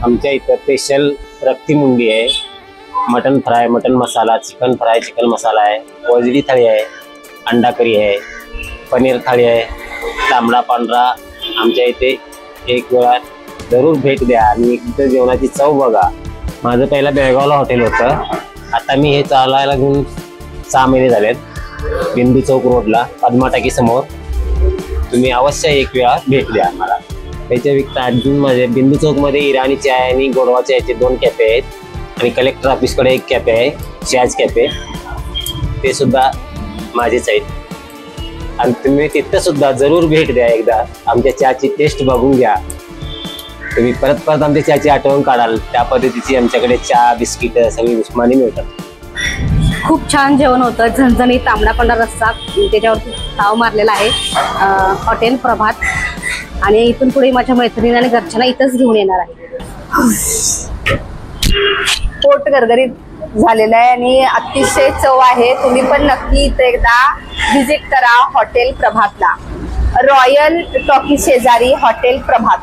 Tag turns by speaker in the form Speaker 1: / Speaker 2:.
Speaker 1: आमच्या इथं स्पेशल रक्ती मुंडी आहे, मटन फ्राय, मटन मसाला, चिकन फ्राय, चिकन मसाला आहे, वजडी थाळी आहे, अंडा करी आहे, पनीर थाळी आहे, तांबडा पांढरा। आमच्या इथे एक वेळा जरूर भेट द्या आणि इथं जेवणाची चव बघा। माझं पहिला बेळगावला हॉटेल होतं, आता मी हे चालायला घेऊन 6 महिने झालेत। बिंदू चौक रोडला पद्मा टाकी समोर, तुम्ही अवश्य एक वेळा भेट द्या मला। त्याच्या व्यतिरिक्त अजून माझे बिंदू चौक मध्ये इराणी चाय आणि गोडवा चायचे 2 कॅफे आहेत आणि कलेक्टर ऑफिसकडे एक कॅफे आहे, शाज कॅफे, ते सुद्धा माझेच आहेत। आणि तुम्ही तिथं सुद्धा जरूर भेट द्या, एकदा आमच्या चहाची टेस्ट बघून घ्या। तुम्ही परत परत आमच्या चहाची आठवण काढाल। त्या पद्धतीची आमच्याकडे चहा, बिस्किट सगळी उस्मानी मिळतात।
Speaker 2: खूप छान जेवण होतं, झणझणीत तांबडा पांढरा रस्सा, त्याच्यावरती ताव मारलेला आहे। हॉटेल प्रभात, आणि इथून पुढे माझ्या मैत्रिणी आणि घरच्यांना इथंच घेऊन येणार आहे।
Speaker 3: पोट गरगरीत झालेलं आहे आणि अतिशय चव आहे। तुम्ही पण नक्की इथे एकदा व्हिजिट करा हॉटेल प्रभातला, रॉयल टॉकी शेजारी हॉटेल प्रभात।